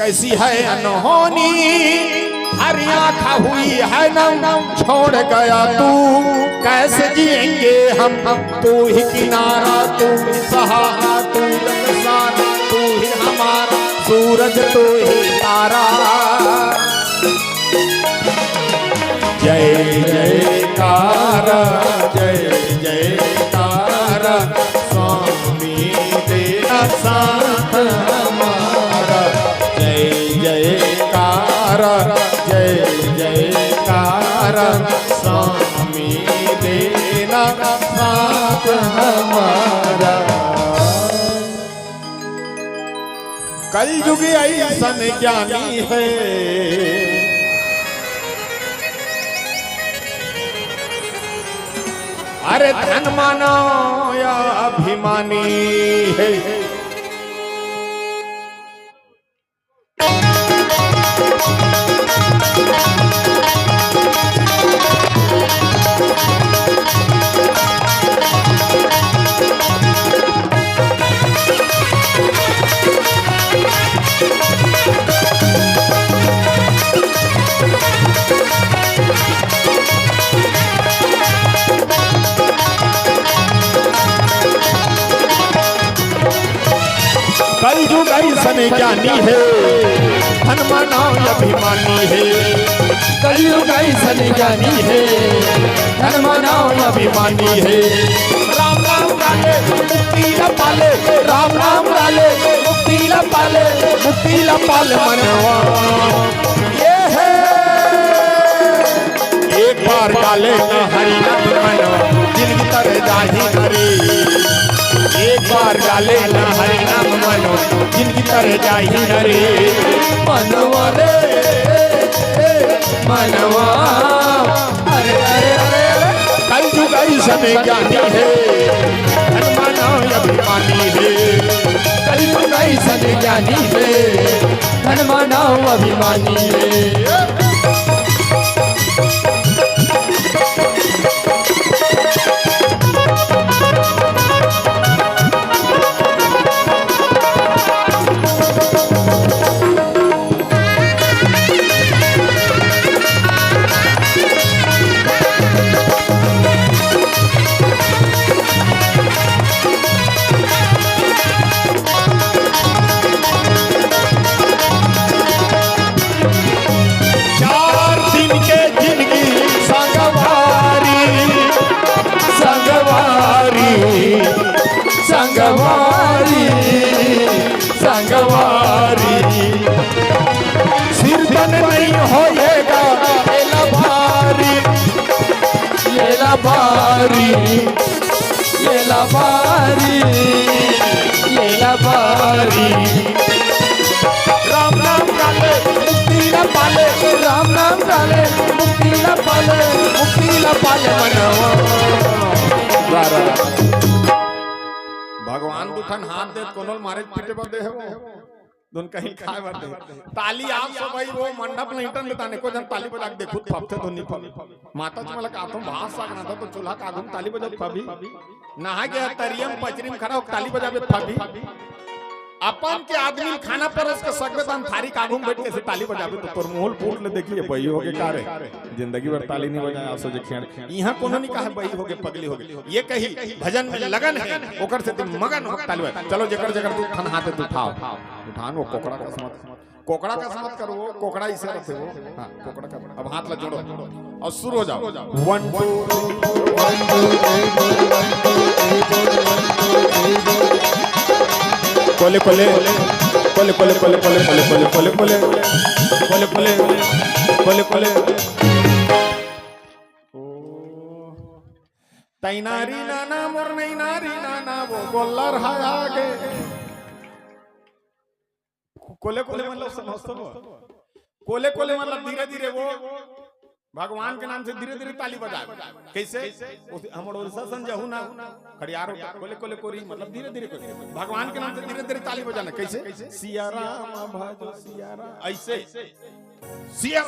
कैसी है अनहोनी हरी आँखा हुई है नम छोड़ गया तू कैसे जिएंगे हम तू ही किनारा तू ही सहारा तू सारा तू ही हमारा सूरज तू ही तारा। जय जयकार जय जयकार स्वामी तेरा साथ हमारा। जय जयकार जय जयकार स्वामी तेरा साथ हमारा। कलयुग ऐसन ज्ञानी है अरे धन मानो या अभिमानी है। कलयुग ऐसन ज्ञानी है धन मानो अभिमानी है। कलयुग ऐसन ज्ञानी है धन मानो अभिमानी है। राम राम डाले मुक्ति ला पाले राम राम डाले मुक्ति ला पाले मनवा ये है। एक बार डाले न हरि नाम मनवा जिंदगी तरह जाही हरी। एक बार डाले न हरि नाम मनो जिनकी तरह जाही हरे। मनवा रे मनवा अरे अरे अरे कलयुग ऐसन ज्ञानी है धन मानो अभिमानी है। कलयुग ऐसन ज्ञानी है धन मानो अभिमानी है। संगवारी संगवारी सिर धन नहीं होएगा ये भारी ये भारी ये भारी ये भारी। राम नाम डाले मुक्ति न पाले राम नाम डाले मुक्ति न पाले मनवा। भगवान दुखन हाथ दे कोनल मारे पीटे बदे है वो दोन कहीं खाए बदे ताली आप सब भाई वो मंडप नहीं टन बताने को जन ताली बजा के देखो फपते तो नहीं फबी माता तुम्हाला का तुम भास सागना था तो चूल्हा का आगुन ताली बजा फबी नहा गया तरियम पचरीम खड़ा हो ताली बजा बे फबी। अपन के आदमी खाना परस के सकबे तन थारी कागुम बैठ के से ताली बजाबे तो तोर मोहल फूट ले देखिए बई हो के कारे जिंदगी भर ताली नहीं बजाया सो जे खेण यहां कोनो नहीं कहे बई हो के पगली हो गई ये कही भजन में लगन है ओकर से तुम मगन हो ताली बजा। चलो जेकर जेकर तू खन हाथ तू उठाओ उठान वो कोकड़ा का समत करो वो कोकड़ा इसे रखे वो हां कोकड़ा का अब हाथ ला जोड़ो और शुरू हो जाओ 1 2 कोले कोले कोले कोले कोले कोले कोले कोले कोले कोले कोले कोले कोले कोले तैनारी नाना मोर नहीं नारी नाना वो गोल्लर है आगे कोले कोले मतलब समझते हो कोले कोले मतलब धीरे धीरे वो भगवान के नाम से धीरे धीरे ताली बजा कैसे हमर ओरसा संजहु ना खड़ियारो कोले कोले कोरी मतलब धीरे धीरे भगवान के नाम से धीरे धीरे ताली बजाना कैसे सिया राम भजो सिया राम ऐसे सिया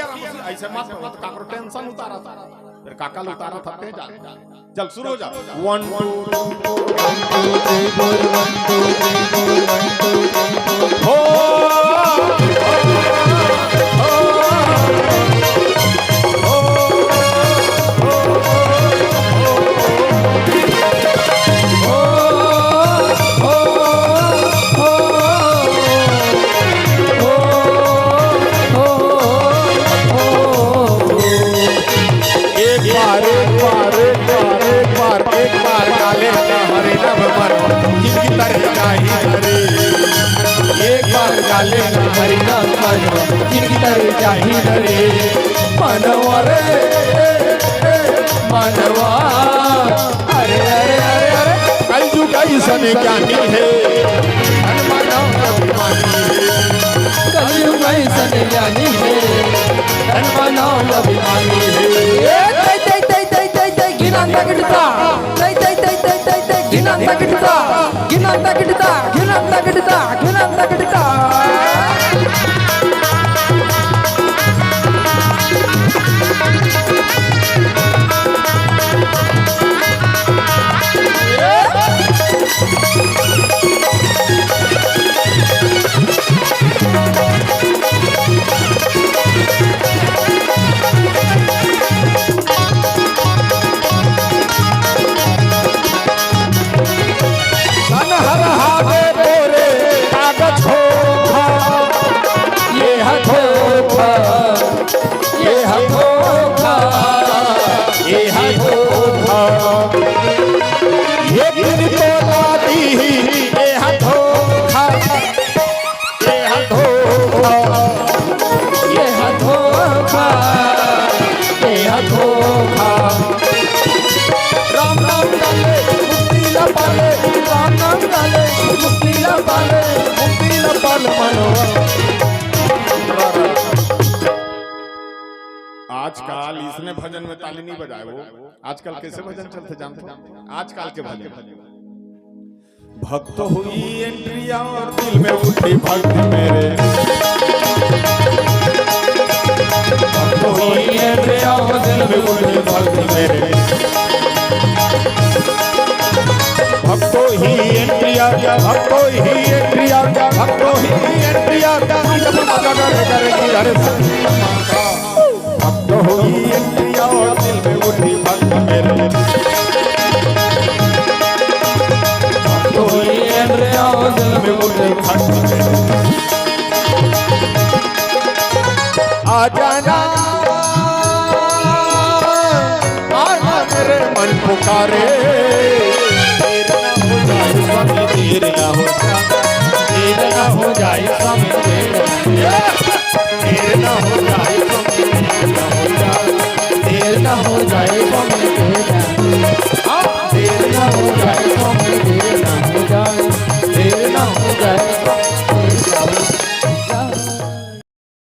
राम ऐसे मत काकरो टेंशन उतारा फिर काका लो उतारा था तेज चल शुरू हो जा 1 2 3 4 1 2 3 4 1 2 3 4 हो अब मन जिंदगी तर जाही रे एक बार गाले ना हरि नाम मनवा जिनकी तरह जाही रे मनवा रे मनवा अरे अरे अरे अरे कलयुग ऐसन ज्ञानी है धन मानव अभिमानी है कलयुग ऐसन ज्ञानी है धन मानव अभिमानी है गिनांता गिटता गिनांता गिटता गिनांता गिटता गिनांता गिटता गिनांता गिटता आजकल इसने भजन में ताली नहीं बजाए वो आजकल कैसे भजन चलते जानते आजकल के भजन भक्त हुई एंट्री और दिल में उठी भक्ति मेरे भक्त हुई एंट्री और दिल में उठी भक्ति मेरे भक्तो ही एंट्रिया भक्तो ही एंट्रिया भक्तो ही एंट्रिया भक्तो ही एंट्रिया और दिल में उठी भक्ति मेरे भक्तो ही एंट्रिया और दिल में उठी भक्ति मेरे आ जाना आना मेरे मन पुकारे देर ना हो देर ना हो जाए स्वामी देर ना हो जाए स्वामी देर ना हो जाए स्वामी